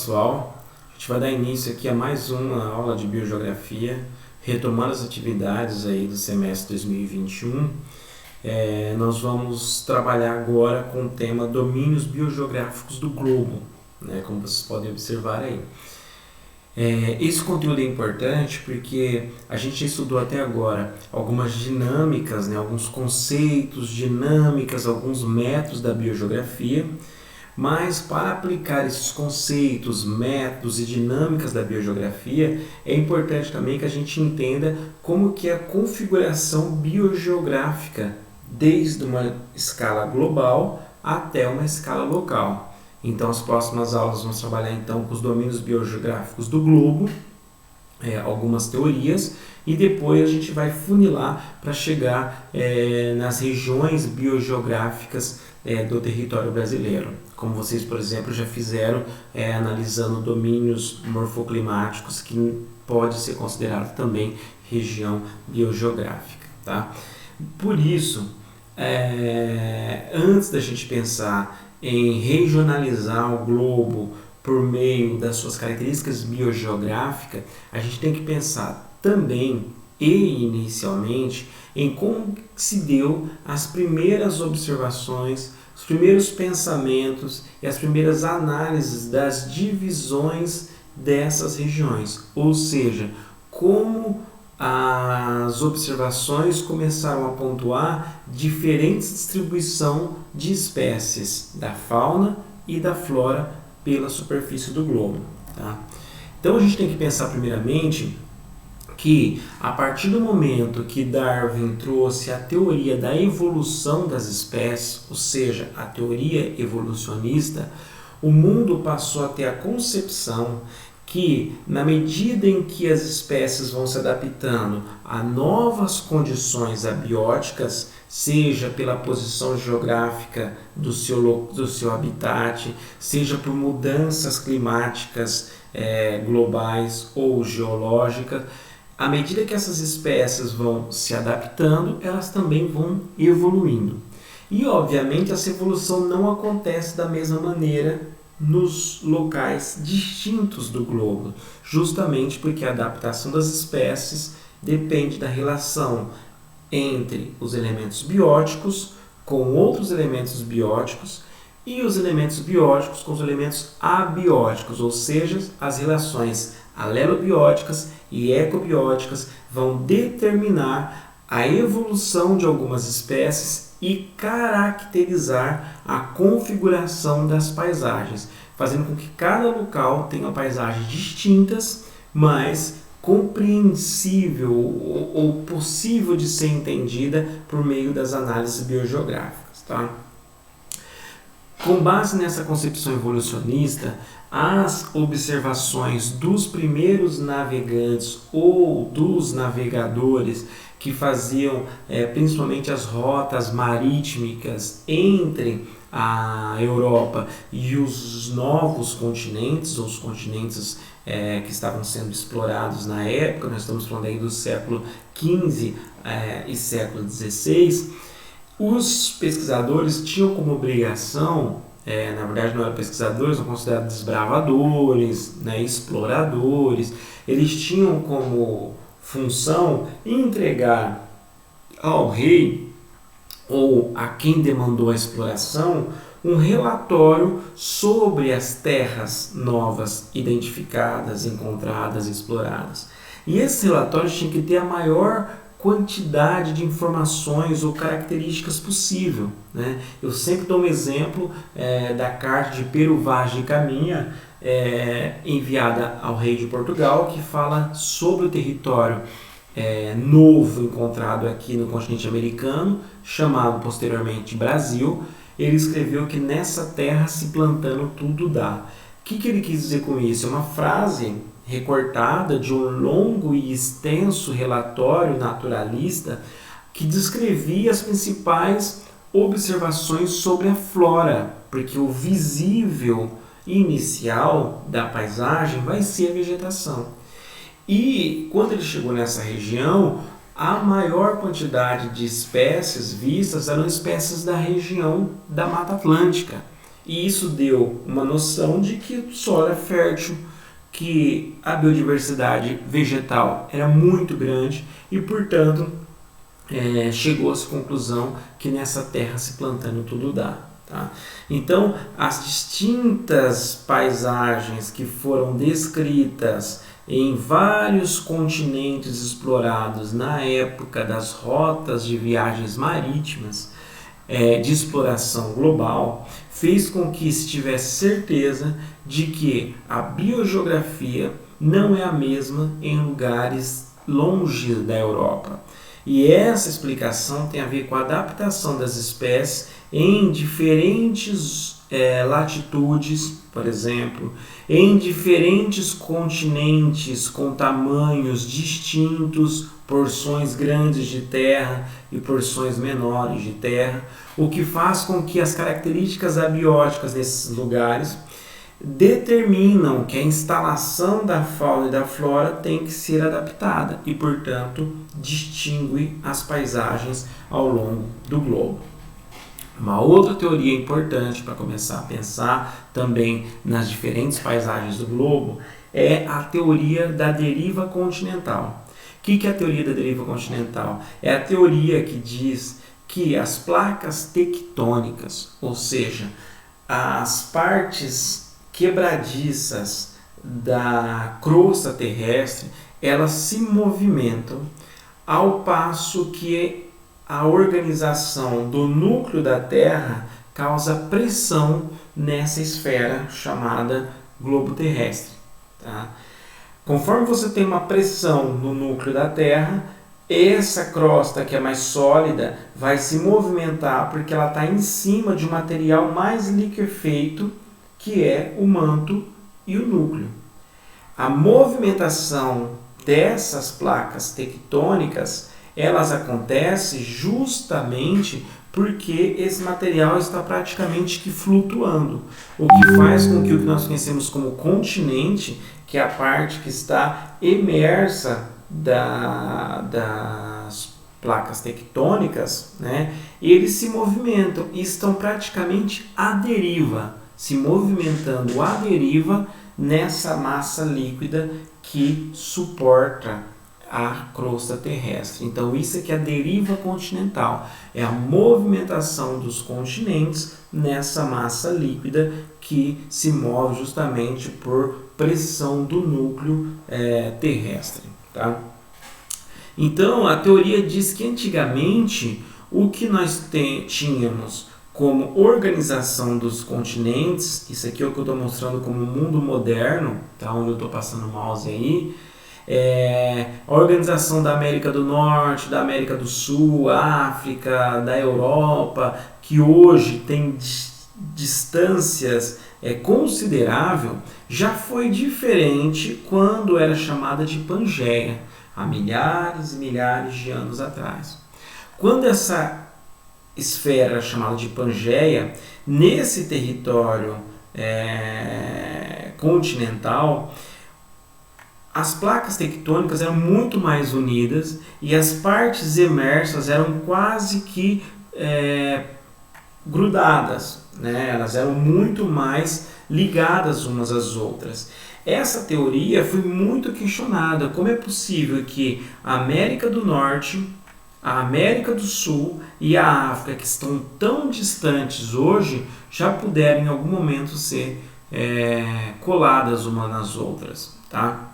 pessoal, a gente vai dar início aqui a mais uma aula de biogeografia, retomando as atividades aí do semestre 2021. Nós vamos trabalhar agora com o tema domínios biogeográficos do globo, né, como vocês podem observar aí. Esse conteúdo é importante porque a gente estudou até agora algumas dinâmicas, né, alguns conceitos, dinâmicas, alguns métodos da biogeografia, mas para aplicar esses conceitos, métodos e dinâmicas da biogeografia, é importante também que a gente entenda como que é a configuração biogeográfica, desde uma escala global até uma escala local. Então, as próximas aulas vamos trabalhar então com os domínios biogeográficos do globo, algumas teorias, e depois a gente vai funilar para chegar nas regiões biogeográficas do território brasileiro. Como vocês, por exemplo, já fizeram analisando domínios morfoclimáticos, que pode ser considerado também região biogeográfica. Tá? Por isso, antes da gente pensar em regionalizar o globo por meio das suas características biogeográficas, a gente tem que pensar também e inicialmente em como se deu as primeiras observações, os primeiros pensamentos e as primeiras análises das divisões dessas regiões, ou seja, como as observações começaram a pontuar diferentes distribuição de espécies da fauna e da flora pela superfície do globo. Tá? Então a gente tem que pensar primeiramente que a partir do momento que Darwin trouxe a teoria da evolução das espécies, ou seja, a teoria evolucionista, o mundo passou a ter a concepção que, na medida em que as espécies vão se adaptando a novas condições abióticas, seja pela posição geográfica do seu habitat, seja por mudanças climáticas globais ou geológicas, à medida que essas espécies vão se adaptando, elas também vão evoluindo. E, obviamente, essa evolução não acontece da mesma maneira nos locais distintos do globo, justamente porque a adaptação das espécies depende da relação entre os elementos bióticos com outros elementos bióticos e os elementos bióticos com os elementos abióticos, ou seja, as relações alelobióticas e ecobióticas vão determinar a evolução de algumas espécies e caracterizar a configuração das paisagens, fazendo com que cada local tenha paisagens distintas, mas compreensível ou possível de ser entendida por meio das análises biogeográficas. Tá? Com base nessa concepção evolucionista, as observações dos primeiros navegantes ou dos navegadores que faziam principalmente as rotas marítimas entre a Europa e os novos continentes, ou os continentes que estavam sendo explorados na época, nós estamos falando aí do século XV e século XVI, os pesquisadores tinham como obrigação, na verdade não eram pesquisadores, são considerados desbravadores, né, exploradores, eles tinham como função entregar ao rei ou a quem demandou a exploração um relatório sobre as terras novas identificadas, encontradas, exploradas. E esses relatórios tinham que ter a maior quantidade de informações ou características possível. Né? Eu sempre dou um exemplo da carta de Pero Vaz de Caminha, enviada ao rei de Portugal, que fala sobre o território novo encontrado aqui no continente americano, chamado posteriormente Brasil. Ele escreveu que nessa terra se plantando tudo dá. O que ele quis dizer com isso? É uma frase recortada de um longo e extenso relatório naturalista que descrevia as principais observações sobre a flora, porque o visível inicial da paisagem vai ser a vegetação. E quando ele chegou nessa região, a maior quantidade de espécies vistas eram espécies da região da Mata Atlântica. E isso deu uma noção de que o solo é fértil, que a biodiversidade vegetal era muito grande e, portanto, chegou a essa conclusão que nessa terra se plantando tudo dá. Tá? Então, as distintas paisagens que foram descritas em vários continentes explorados na época das rotas de viagens marítimas de exploração global, fez com que se tivesse certeza de que a biogeografia não é a mesma em lugares longe da Europa. E essa explicação tem a ver com a adaptação das espécies em diferentes latitudes, por exemplo, em diferentes continentes com tamanhos distintos, porções grandes de terra e porções menores de terra, o que faz com que as características abióticas desses lugares determinam que a instalação da fauna e da flora tem que ser adaptada e, portanto, distingue as paisagens ao longo do globo. Uma outra teoria importante para começar a pensar também nas diferentes paisagens do globo é a teoria da deriva continental. O que é a teoria da deriva continental? É a teoria que diz que as placas tectônicas, ou seja, as partes quebradiças da crosta terrestre, elas se movimentam ao passo que a organização do núcleo da Terra causa pressão nessa esfera chamada globo terrestre. Tá? Conforme você tem uma pressão no núcleo da Terra, essa crosta que é mais sólida vai se movimentar porque ela está em cima de um material mais liquefeito, que é o manto e o núcleo. A movimentação dessas placas tectônicas, elas acontecem justamente porque esse material está praticamente que flutuando, o que faz com que o que nós conhecemos como continente, que é a parte que está imersa das placas tectônicas, né, eles se movimentam e estão praticamente à deriva, se movimentando à deriva nessa massa líquida que suporta a crosta terrestre. Então isso é que é a deriva continental, é a movimentação dos continentes nessa massa líquida que se move justamente por pressão do núcleo terrestre. Tá? Então a teoria diz que antigamente o que nós tínhamos como organização dos continentes, isso aqui é o que eu estou mostrando como mundo moderno, tá? Onde eu estou passando o mouse aí, a organização da América do Norte, da América do Sul, África, da Europa, que hoje tem distâncias consideráveis, já foi diferente quando era chamada de Pangeia, há milhares e milhares de anos atrás. Quando essa esfera chamada de Pangeia, nesse território continental, as placas tectônicas eram muito mais unidas e as partes emersas eram quase que grudadas, né? Elas eram muito mais ligadas umas às outras. Essa teoria foi muito questionada. Como é possível que a América do Norte, a América do Sul e a África, que estão tão distantes hoje, já puderam em algum momento ser coladas umas nas outras, tá?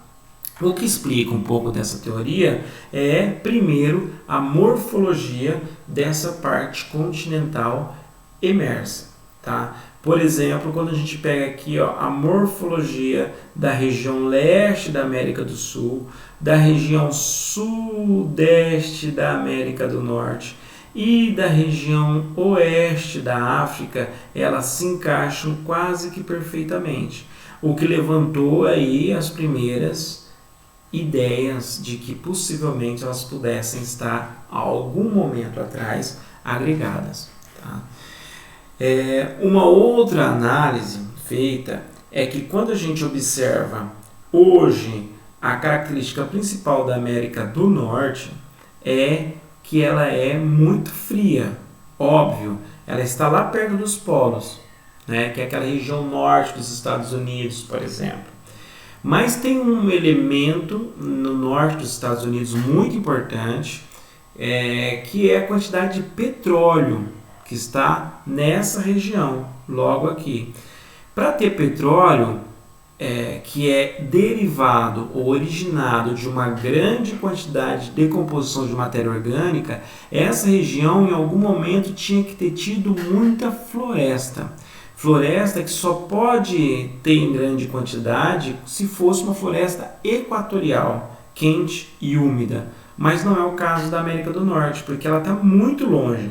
O que explica um pouco dessa teoria é, primeiro, a morfologia dessa parte continental emersa. Tá? Por exemplo, quando a gente pega aqui a morfologia da região leste da América do Sul, da região sudeste da América do Norte e da região oeste da África, elas se encaixam quase que perfeitamente. O que levantou aí as primeiras ideias de que possivelmente elas pudessem estar a algum momento atrás agregadas. Tá? Uma outra análise feita é que quando a gente observa hoje a característica principal da América do Norte é que ela é muito fria. Óbvio, ela está lá perto dos polos, né, que é aquela região norte dos Estados Unidos, por exemplo. Mas tem um elemento no norte dos Estados Unidos muito importante, que é a quantidade de petróleo que está nessa região, logo aqui. Para ter petróleo, que é derivado ou originado de uma grande quantidade de decomposição de matéria orgânica, essa região em algum momento tinha que ter tido muita floresta. Floresta que só pode ter em grande quantidade se fosse uma floresta equatorial, quente e úmida. Mas não é o caso da América do Norte, porque ela está muito longe.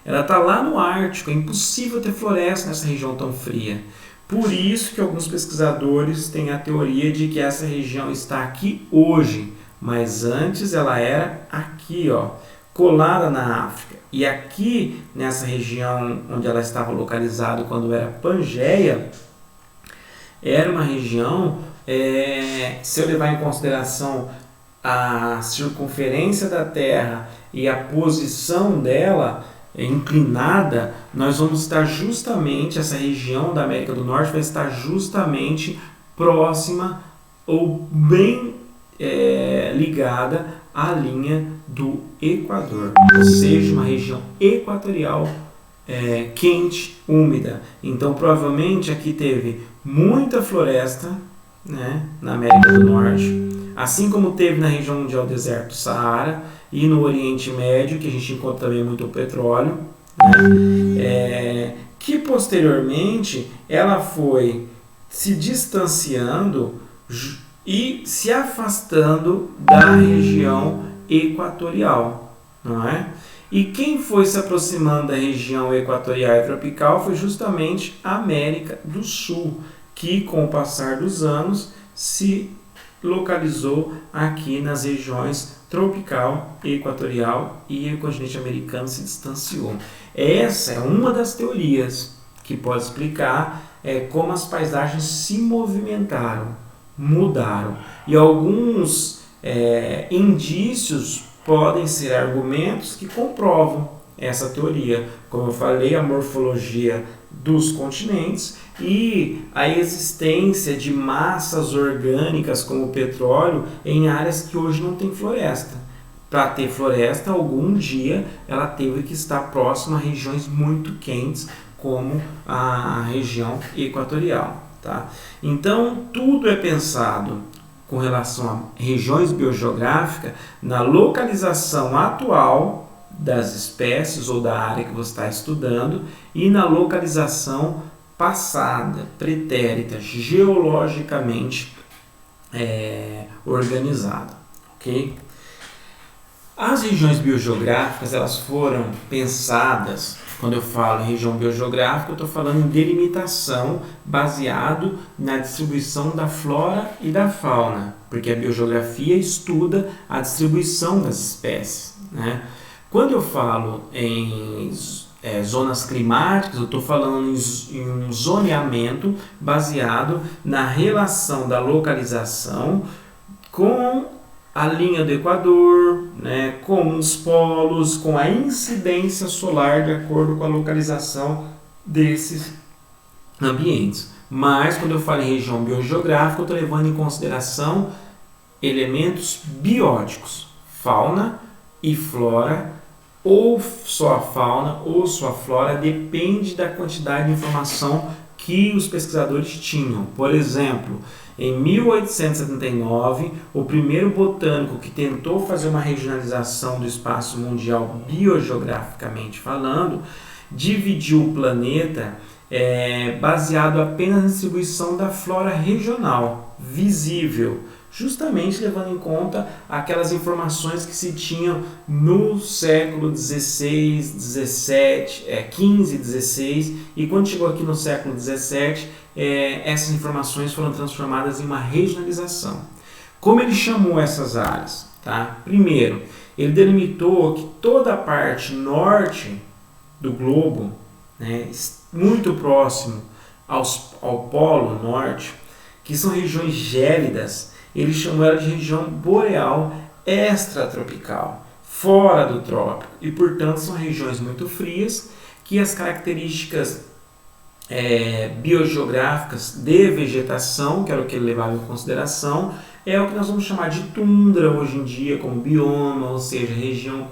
Ela está lá no Ártico, é impossível ter floresta nessa região tão fria. Por isso que alguns pesquisadores têm a teoria de que essa região está aqui hoje, mas antes ela era aqui, ó, colada na África. E aqui, nessa região onde ela estava localizada quando era Pangeia, era uma região, se eu levar em consideração a circunferência da Terra e a posição dela inclinada, nós vamos estar justamente, essa região da América do Norte vai estar justamente próxima ou bem ligada à linha do Equador, ou seja, uma região equatorial quente, úmida. Então provavelmente aqui teve muita floresta, né, na América do Norte, assim como teve na região mundial do deserto do Saara e no Oriente Médio, que a gente encontra também muito petróleo, né, que posteriormente ela foi se distanciando e se afastando da região equatorial, não é? E quem foi se aproximando da região equatorial e tropical foi justamente a América do Sul, que com o passar dos anos se localizou aqui nas regiões tropical, equatorial, e o continente americano se distanciou. Essa é uma das teorias que pode explicar como as paisagens se movimentaram, mudaram. E alguns indícios podem ser argumentos que comprovam essa teoria. Como eu falei, a morfologia dos continentes e a existência de massas orgânicas como o petróleo em áreas que hoje não tem floresta. Para ter floresta, algum dia ela teve que estar próxima a regiões muito quentes, como a região equatorial. Tá? Então, tudo é pensado com relação a regiões biogeográficas na localização atual das espécies ou da área que você está estudando e na localização passada, pretérita, geologicamente organizada. Okay? As regiões biogeográficas elas foram pensadas, quando eu falo em região biogeográfica, eu estou falando em delimitação baseado na distribuição da flora e da fauna, porque a biogeografia estuda a distribuição das espécies, né? Quando eu falo em zonas climáticas, eu estou falando em um zoneamento baseado na relação da localização com a linha do Equador, né, com os polos, com a incidência solar de acordo com a localização desses ambientes. Mas quando eu falo em região biogeográfica, eu estou levando em consideração elementos bióticos, fauna e flora, ou só a fauna ou só a flora, depende da quantidade de informação que os pesquisadores tinham. Por exemplo, em 1879, o primeiro botânico que tentou fazer uma regionalização do espaço mundial biogeograficamente falando, dividiu o planeta baseado apenas na distribuição da flora regional, visível, justamente levando em conta aquelas informações que se tinham no século XVI, XVII, XV, XVI, e quando chegou aqui no século XVII, essas informações foram transformadas em uma regionalização. Como ele chamou essas áreas? Tá? Primeiro, ele delimitou que toda a parte norte do globo, né, muito próximo ao polo norte, que são regiões gélidas, ele chamou ela de região boreal extratropical, fora do trópico, e portanto são regiões muito frias que as características biogeográficas de vegetação, que era o que ele levava em consideração, é o que nós vamos chamar de tundra hoje em dia, como bioma, ou seja, região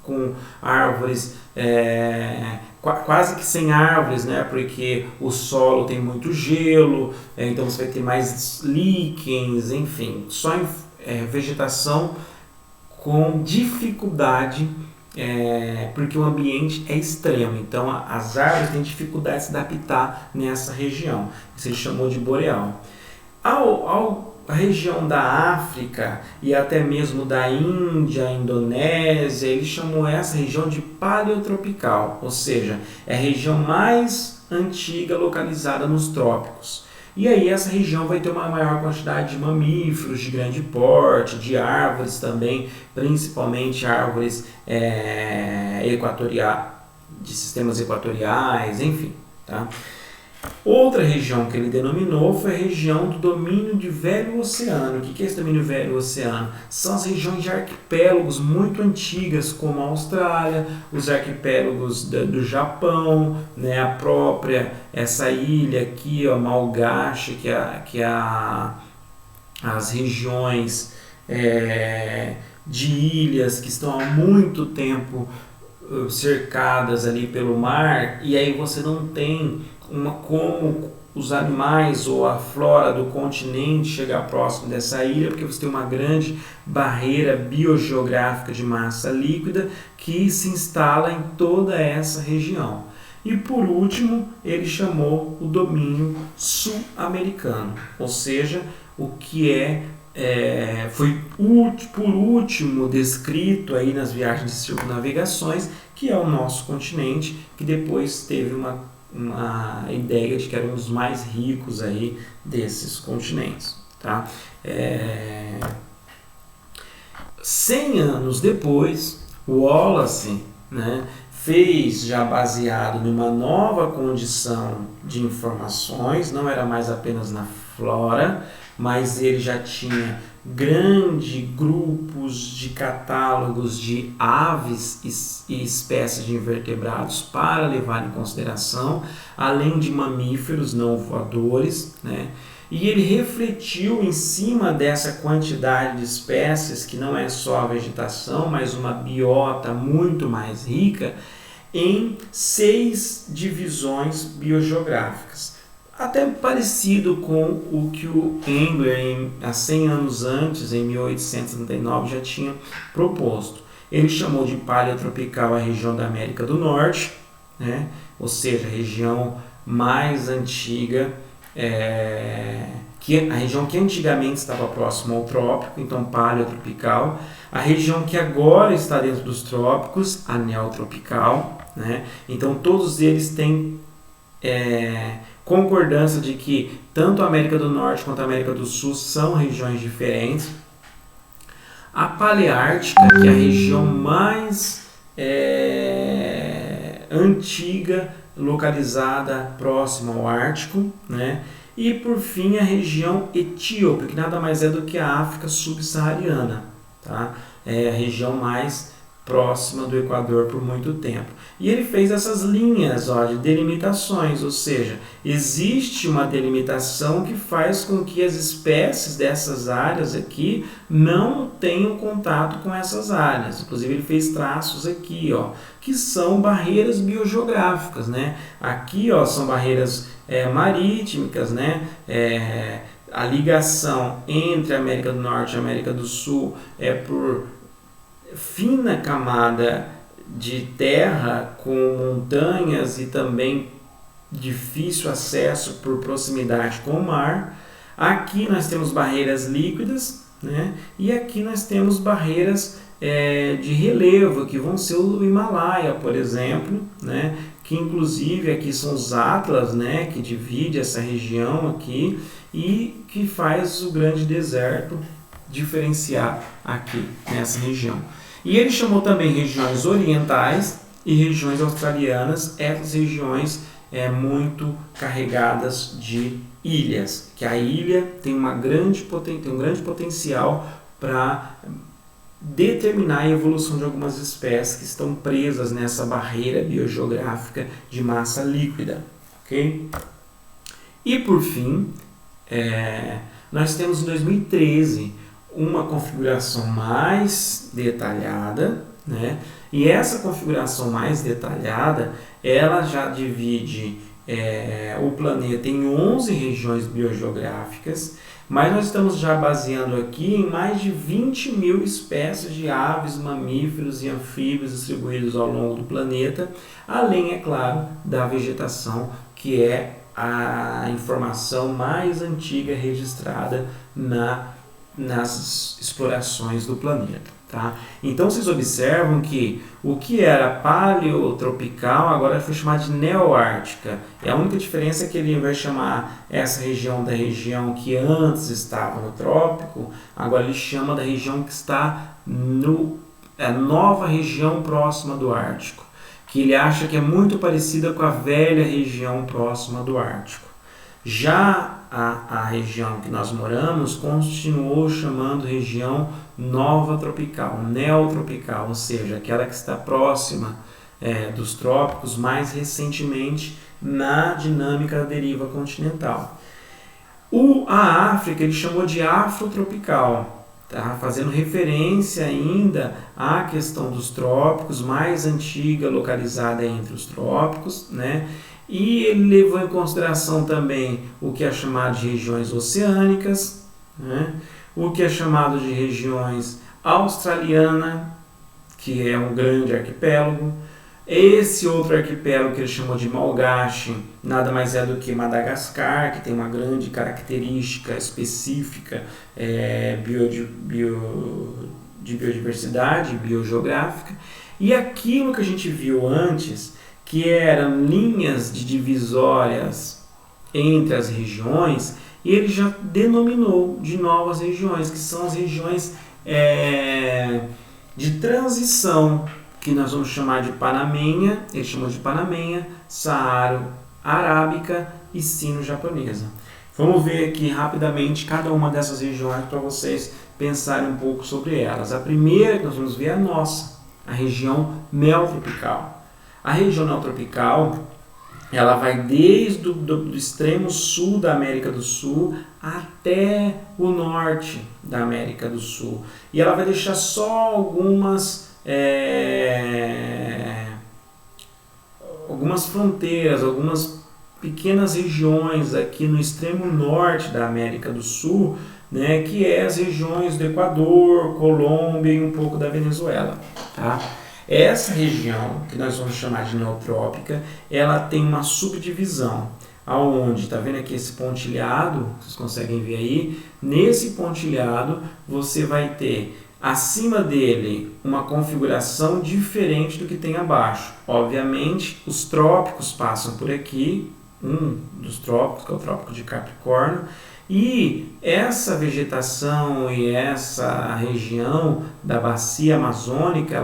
com árvores, quase que sem árvores, né? Porque o solo tem muito gelo, então você vai ter mais líquens, enfim, só vegetação com dificuldade, porque o ambiente é extremo, então as árvores têm dificuldade de se adaptar nessa região, que se chamou de boreal. A região da África e até mesmo da Índia, Indonésia, ele chamou essa região de paleotropical, ou seja, é a região mais antiga localizada nos trópicos. E aí essa região vai ter uma maior quantidade de mamíferos de grande porte, de árvores também, principalmente árvores de sistemas equatoriais, enfim. Tá? Outra região que ele denominou foi a região do domínio de velho oceano. O que é esse domínio velho oceano? São as regiões de arquipélagos muito antigas, como a Austrália, os arquipélagos do Japão, né, a própria, essa ilha aqui, ó, Malgache, as regiões de ilhas que estão há muito tempo cercadas ali pelo mar, e aí você não tem como os animais ou a flora do continente chegar próximo dessa ilha, porque você tem uma grande barreira biogeográfica de massa líquida que se instala em toda essa região. E por último, ele chamou o domínio sul-americano, ou seja, o que foi por último descrito aí nas viagens de circunnavegações, que é o nosso continente, que depois teve uma ideia de que era um dos mais ricos aí desses continentes. Tá? 100 anos depois, Wallace, né, fez, já baseado numa nova condição de informações, não era mais apenas na flora, mas ele já tinha grandes grupos de catálogos de aves e espécies de invertebrados para levar em consideração, além de mamíferos não voadores, né? E ele refletiu em cima dessa quantidade de espécies, que não é só a vegetação, mas uma biota muito mais rica, em 6 divisões biogeográficas. Até parecido com o que o Engler, há 100 anos antes, em 1839, já tinha proposto. Ele chamou de paleotropical a região da América do Norte, né? Ou seja, a região mais antiga, a região que antigamente estava próxima ao trópico, então paleotropical. A região que agora está dentro dos trópicos, a neotropical, né? Então todos eles têm concordância de que tanto a América do Norte quanto a América do Sul são regiões diferentes. A Paleártica, que é a região mais antiga, localizada próxima ao Ártico, né? E por fim a região etíope, que nada mais é do que a África subsaariana, tá? É a região mais próxima do Equador por muito tempo. E ele fez essas linhas de delimitações, ou seja, existe uma delimitação que faz com que as espécies dessas áreas aqui não tenham contato com essas áreas. Inclusive ele fez traços aqui, que são barreiras biogeográficas, né? Aqui, são barreiras marítimas, né? A ligação entre a América do Norte e a América do Sul é por fina camada de terra com montanhas e também difícil acesso por proximidade com o mar. Aqui nós temos barreiras líquidas, né? E aqui nós temos barreiras de relevo, que vão ser o Himalaia, por exemplo, né? Que inclusive aqui são os Atlas, né? Que divide essa região aqui e que faz o grande deserto diferenciar aqui nessa região. E ele chamou também regiões orientais e regiões australianas, essas regiões muito carregadas de ilhas, que a ilha tem um grande potencial para determinar a evolução de algumas espécies que estão presas nessa barreira biogeográfica de massa líquida. ok? E por fim, nós temos em 2013 uma configuração mais detalhada, né? E essa configuração mais detalhada, ela já divide o planeta em 11 regiões biogeográficas, mas nós estamos já baseando aqui em mais de 20 mil espécies de aves, mamíferos e anfíbios distribuídos ao longo do planeta, além, é claro, da vegetação, que é a informação mais antiga registrada nas explorações do planeta. Tá? Então vocês observam que o que era paleotropical agora foi chamado de neoártica. E a única diferença é que ele vai chamar essa região da região que antes estava no trópico, agora ele chama da região que está a nova região próxima do Ártico, que ele acha que é muito parecida com a velha região próxima do Ártico. Já a região que nós moramos continuou chamando região nova tropical, neotropical, ou seja, aquela que está próxima dos trópicos mais recentemente na dinâmica da deriva continental. A África ele chamou de afrotropical, tá? Fazendo referência ainda à questão dos trópicos, mais antiga, localizada entre os trópicos, né? E ele levou em consideração também o que é chamado de regiões oceânicas, né? O que é chamado de regiões australiana, que é um grande arquipélago. Esse outro arquipélago que ele chamou de Malgache, nada mais é do que Madagascar, que tem uma grande característica específica de biodiversidade, biogeográfica. E aquilo que a gente viu antes, que eram linhas de divisórias entre as regiões, ele já denominou de novas regiões, que são as regiões de transição, que nós vamos chamar de Panamenha, ele chamou de Panamenha, Saaro-Arábica e Sino-Japonesa. Vamos ver aqui rapidamente cada uma dessas regiões para vocês pensarem um pouco sobre elas. A primeira que nós vamos ver é a nossa, a região neotropical. A região neotropical, ela vai desde do extremo sul da América do Sul até o norte da América do Sul. E ela vai deixar só algumas fronteiras, algumas pequenas regiões aqui no extremo norte da América do Sul, né, que é as regiões do Equador, Colômbia e um pouco da Venezuela. Tá? Essa região, que nós vamos chamar de neotrópica, ela tem uma subdivisão, aonde, tá vendo aqui esse pontilhado, vocês conseguem ver aí? Nesse pontilhado você vai ter acima dele uma configuração diferente do que tem abaixo. Obviamente, os trópicos passam por aqui, um dos trópicos, que é o Trópico de Capricórnio, e essa vegetação e essa região da bacia amazônica,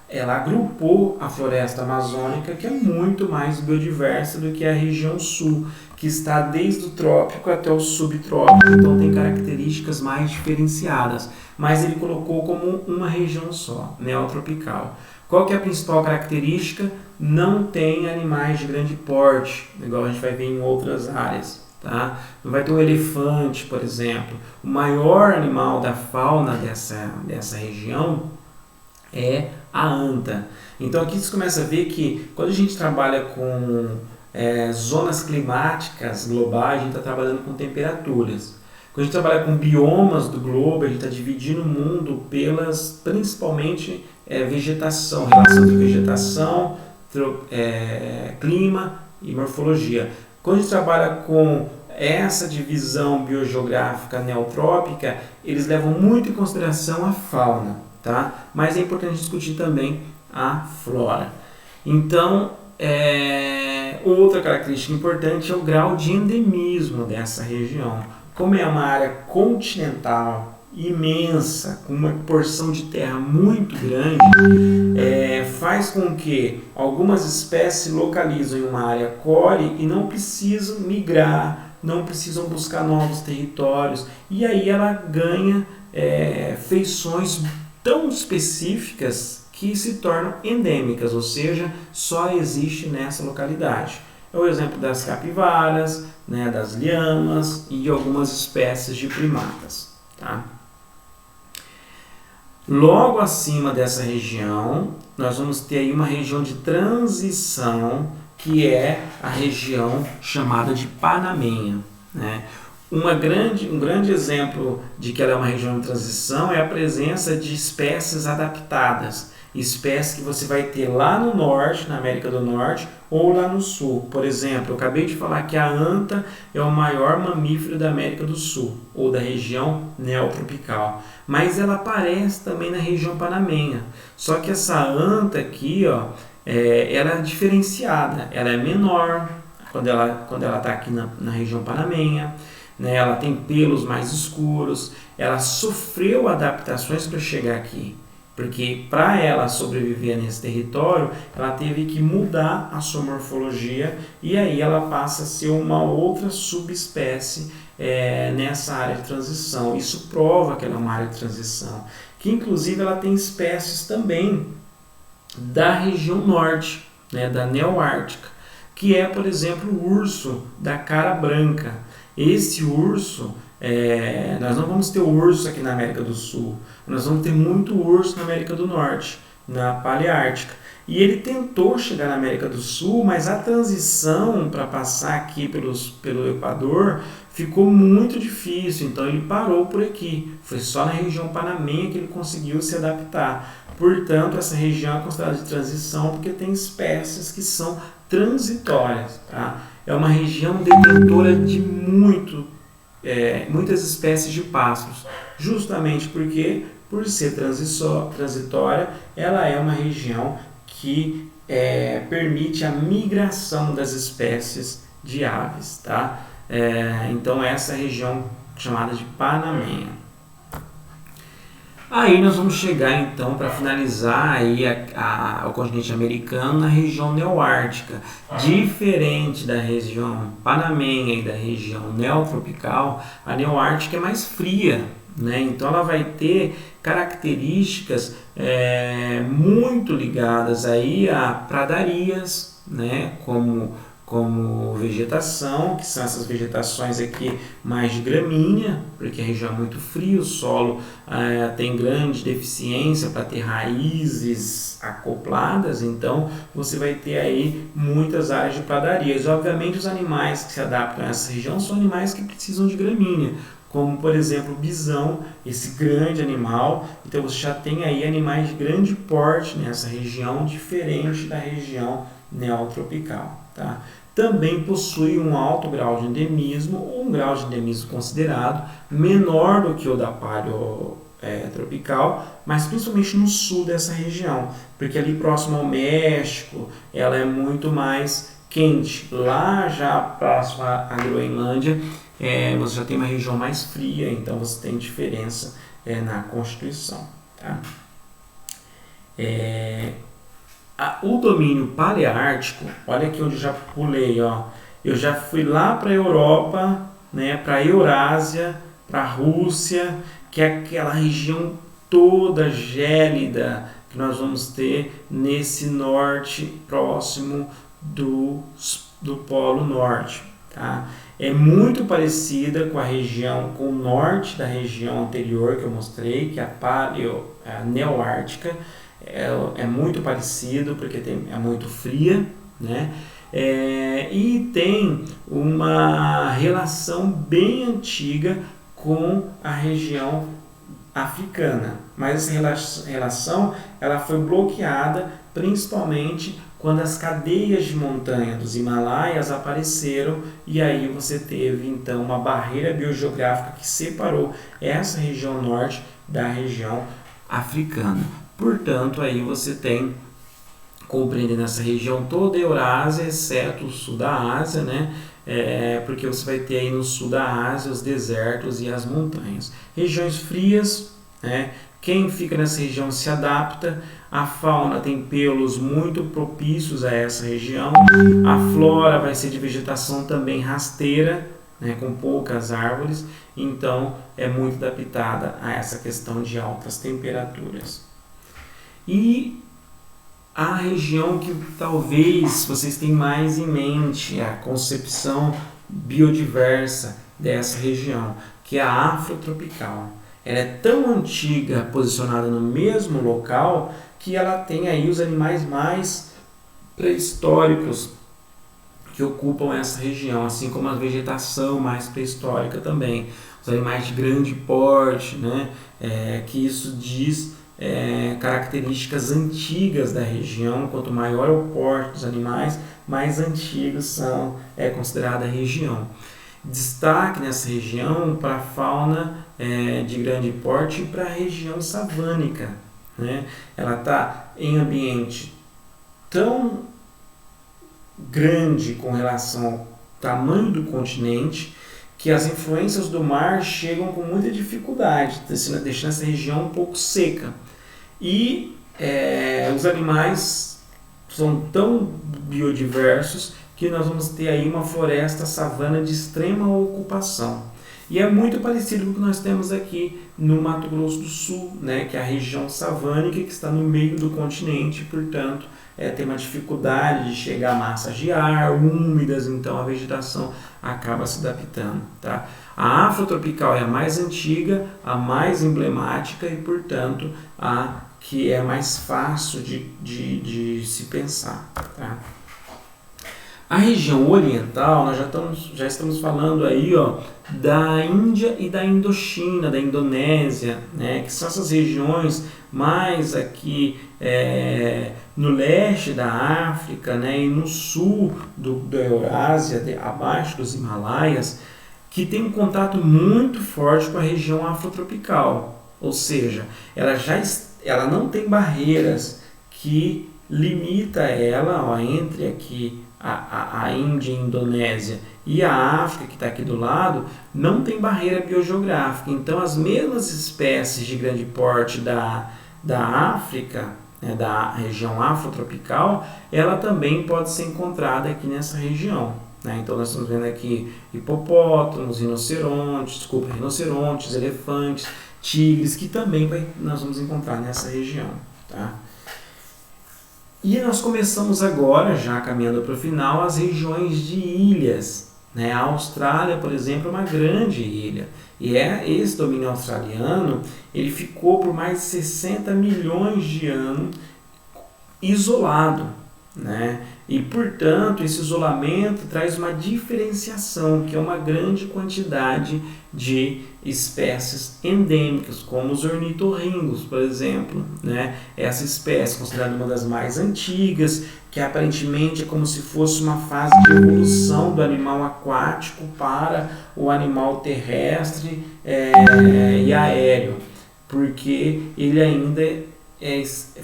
ela agrupou a floresta amazônica, que é muito mais biodiversa do que a região sul, que está desde o trópico até o subtrópico, então tem características mais diferenciadas, mas ele colocou como uma região só, neotropical. Qual que é a principal característica? Não tem animais de grande porte, igual a gente vai ver em outras áreas. Tá? Não vai ter um elefante, por exemplo. O maior animal da fauna dessa região é a anta. Então aqui você começa a ver que quando a gente trabalha com zonas climáticas globais, a gente está trabalhando com temperaturas. Quando a gente trabalha com biomas do globo, a gente está dividindo o mundo pelas, principalmente, vegetação, relação de vegetação, clima e morfologia. Quando a gente trabalha com essa divisão biogeográfica neotrópica, eles levam muito em consideração a fauna, tá? Mas é importante discutir também a flora. Então, outra característica importante é o grau de endemismo dessa região. Como é uma área continental imensa, com uma porção de terra muito grande, faz com que algumas espécies se localizem em uma área core e não precisam migrar, não precisam buscar novos territórios, e aí ela ganha feições tão específicas que se tornam endêmicas, ou seja, só existe nessa localidade. é o exemplo das capivaras, né, das lhamas e de algumas espécies de primatas. Tá? Logo acima dessa região, nós vamos ter aí uma região de transição, que é a região chamada de Panamenha, né? Um grande exemplo de que ela é uma região de transição é a presença de espécies adaptadas, espécies que você vai ter lá no norte, na América do Norte, ou lá no sul. Por exemplo, eu acabei de falar que a anta é o maior mamífero da América do Sul, ou da região neotropical, mas ela aparece também na região panamenha. Só que essa anta aqui, ó, ela é diferenciada, ela é menor quando ela está aqui na região panamenha, né? Ela tem pelos mais escuros, ela sofreu adaptações para chegar aqui, porque para ela sobreviver nesse território, ela teve que mudar a sua morfologia e aí ela passa a ser uma outra subespécie nessa área de transição. Isso prova que ela é uma área de transição, que inclusive ela tem espécies também da região norte, né, da Neoártica, que é, por exemplo, o urso da cara branca. Esse urso, nós não vamos ter urso aqui na América do Sul, nós vamos ter muito urso na América do Norte, na Paleártica. E ele tentou chegar na América do Sul, mas a transição para passar aqui pelo Equador ficou muito difícil, então ele parou por aqui. Foi só na região panamenha que ele conseguiu se adaptar. Portanto, essa região é considerada de transição porque tem espécies que são transitórias. Tá? É uma região detentora de muitas espécies de pássaros, justamente porque, por ser transitória, ela é uma região que permite a migração das espécies de aves. Tá? Então, essa é a região chamada de Panamenha. Aí nós vamos chegar então para finalizar aí o continente americano na região neoártica. Diferente da região panamenha e da região neotropical, a neoártica é mais fria, né? Então ela vai ter características muito ligadas aí a pradarias, né? Como vegetação, que são essas vegetações aqui mais de gramínea, porque a região é muito fria, o solo tem grande deficiência para ter raízes acopladas, então você vai ter aí muitas áreas de pradarias. Obviamente os animais que se adaptam a essa região são animais que precisam de gramínea, como por exemplo o bisão, esse grande animal. Então você já tem aí animais de grande porte nessa região, diferente da região neotropical. Tá? Também possui um alto grau de endemismo, ou um grau de endemismo considerado menor do que o da paleotropical, mas principalmente no sul dessa região, porque ali próximo ao México ela é muito mais quente. Lá já próximo à Groenlândia você já tem uma região mais fria, então você tem diferença na constituição. Tá? O domínio paleártico, olha aqui onde eu já pulei, ó. Eu já fui lá para a Europa, né, para a Eurásia, para a Rússia, que é aquela região toda gélida que nós vamos ter nesse norte próximo do Polo Norte. Tá? É muito parecida com com o norte da região anterior que eu mostrei, que é a Neoártica. É muito parecido porque é muito fria, né? E tem uma relação bem antiga com a região africana, mas essa relação ela foi bloqueada principalmente quando as cadeias de montanha dos Himalaias apareceram, e aí você teve então uma barreira biogeográfica que separou essa região norte da região africana. Portanto, aí você tem, compreendendo essa região toda a Eurásia, exceto o sul da Ásia, né? Porque você vai ter aí no sul da Ásia os desertos e as montanhas. Regiões frias, né? Quem fica nessa região se adapta. A fauna tem pelos muito propícios a essa região. A flora vai ser de vegetação também rasteira, né? Com poucas árvores. Então, é muito adaptada a essa questão de altas temperaturas. E a região que talvez vocês tenham mais em mente, a concepção biodiversa dessa região, que é a afrotropical. Ela é tão antiga, posicionada no mesmo local, que ela tem aí os animais mais pré-históricos que ocupam essa região, assim como a vegetação mais pré-histórica também. Os animais de grande porte, né? Que isso diz características antigas da região. Quanto maior o porte dos animais, mais antigos é considerada a região. Destaque nessa região para a fauna de grande porte e para a região savânica, né? Ela está em ambiente tão grande com relação ao tamanho do continente que as influências do mar chegam com muita dificuldade, deixando essa região um pouco seca. E os animais são tão biodiversos que nós vamos ter aí uma floresta savana de extrema ocupação. E é muito parecido com o que nós temos aqui no Mato Grosso do Sul, né, que é a região savânica que está no meio do continente, portanto, tem uma dificuldade de chegar a massas de ar úmidas, então a vegetação acaba se adaptando. Tá? A afrotropical é a mais antiga, a mais emblemática e, portanto, a que é mais fácil de se pensar. Tá? A região oriental, nós já estamos falando aí, da Índia e da Indochina, da Indonésia, né, que são essas regiões mais aqui no leste da África, né, e no sul da Eurásia, abaixo dos Himalaias, que tem um contato muito forte com a região afrotropical. Ou seja, ela não tem barreiras que limita ela entre aqui a Índia e a Indonésia e a África, que está aqui do lado, não tem barreira biogeográfica. Então, as mesmas espécies de grande porte da África, né, da região afrotropical, ela também pode ser encontrada aqui nessa região. Né? Então, nós estamos vendo aqui hipopótamos, rinocerontes, elefantes, tigres, que também nós vamos encontrar nessa região. Tá? E nós começamos agora, já caminhando para o final, as regiões de ilhas. Né? A Austrália, por exemplo, é uma grande ilha. E esse domínio australiano ele ficou por mais de 60 milhões de anos isolado. Né? E, portanto, esse isolamento traz uma diferenciação, que é uma grande quantidade de espécies endêmicas, como os ornitorringos, por exemplo. Né? Essa espécie é considerada uma das mais antigas, que aparentemente é como se fosse uma fase de evolução do animal aquático para o animal terrestre e aéreo, porque ele ainda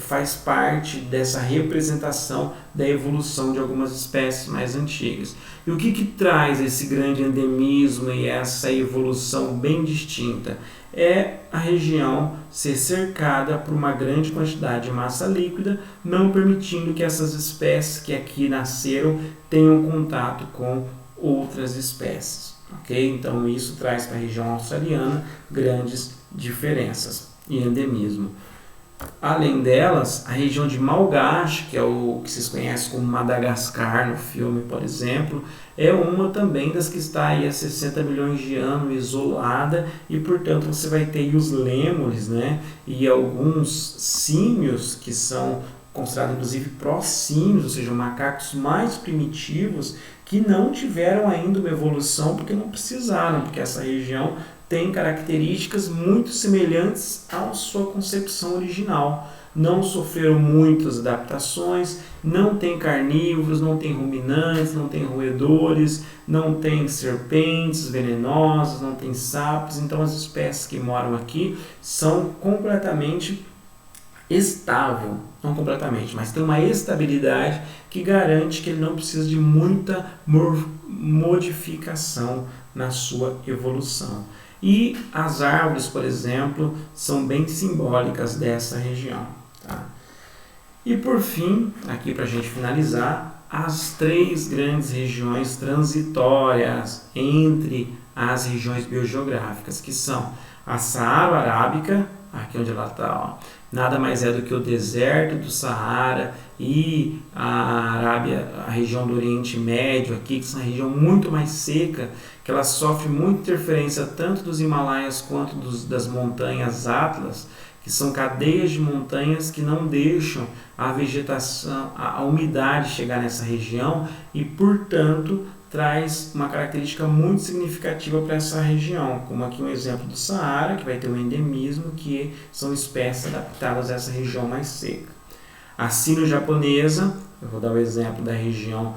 faz parte dessa representação da evolução de algumas espécies mais antigas. E o que traz esse grande endemismo e essa evolução bem distinta? É a região ser cercada por uma grande quantidade de massa líquida, não permitindo que essas espécies que aqui nasceram tenham contato com outras espécies. Okay? Então isso traz para a região australiana grandes diferenças e endemismo. Além delas, a região de Malgache, que é o que vocês conhecem como Madagascar no filme, por exemplo, é uma também das que está aí há 60 milhões de anos isolada e, portanto, você vai ter aí os lêmures, né, e alguns símios que são considerados inclusive prosímios, ou seja, macacos mais primitivos que não tiveram ainda uma evolução porque não precisaram, porque essa região tem características muito semelhantes à sua concepção original. Não sofreram muitas adaptações, não tem carnívoros, não tem ruminantes, não tem roedores, não tem serpentes venenosas, não tem sapos. Então as espécies que moram aqui são completamente estáveis, não completamente, mas tem uma estabilidade que garante que ele não precisa de muita modificação na sua evolução. E as árvores, por exemplo, são bem simbólicas dessa região. Tá? E por fim, aqui para a gente finalizar, as três grandes regiões transitórias entre as regiões biogeográficas, que são A Saara Arábica, aqui onde ela está, nada mais é do que o deserto do Saara e a Arábia, a região do Oriente Médio aqui, que é uma região muito mais seca, que ela sofre muita interferência tanto dos Himalaias quanto das montanhas Atlas, que são cadeias de montanhas que não deixam a vegetação, a umidade chegar nessa região e, portanto, traz uma característica muito significativa para essa região, como aqui um exemplo do Saara, que vai ter um endemismo, que são espécies adaptadas a essa região mais seca. A sino-japonesa, eu vou dar o exemplo da região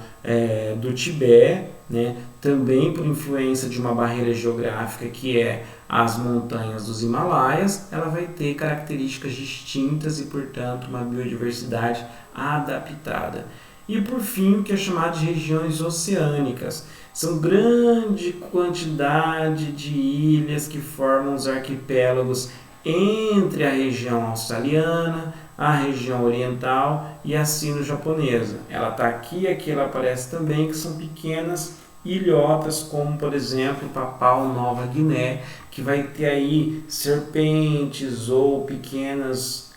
do Tibete, né? Também por influência de uma barreira geográfica que é as montanhas dos Himalaias, ela vai ter características distintas e, portanto, uma biodiversidade adaptada. E, por fim, o que é chamado de regiões oceânicas. São grande quantidade de ilhas que formam os arquipélagos entre a região australiana, a região oriental e a sino-japonesa. Ela está aqui ela aparece também, que são pequenas ilhotas, como por exemplo Papua Nova Guiné, que vai ter aí serpentes ou pequenas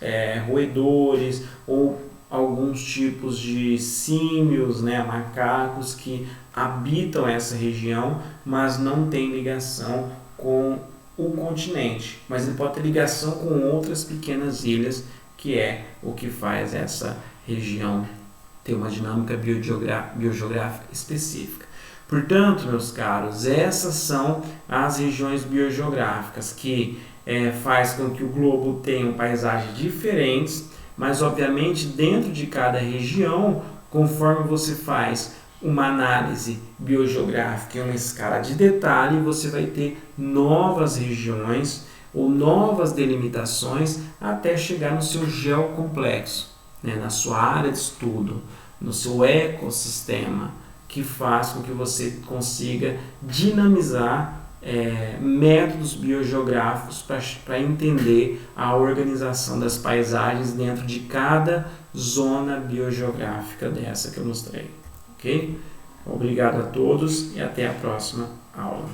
roedores ou alguns tipos de símios, macacos que habitam essa região, mas não tem ligação com o continente, mas ele pode ter ligação com outras pequenas ilhas, que é o que faz essa região ter uma dinâmica biogeográfica específica. Portanto, meus caros, essas são as regiões biogeográficas que faz com que o globo tenha paisagens diferentes, mas obviamente dentro de cada região, conforme você faz uma análise biogeográfica em uma escala de detalhe, você vai ter novas regiões ou novas delimitações até chegar no seu geocomplexo, na sua área de estudo, no seu ecossistema, que faz com que você consiga dinamizar métodos biogeográficos para entender a organização das paisagens dentro de cada zona biogeográfica dessa que eu mostrei. Ok? Obrigado a todos e até a próxima aula.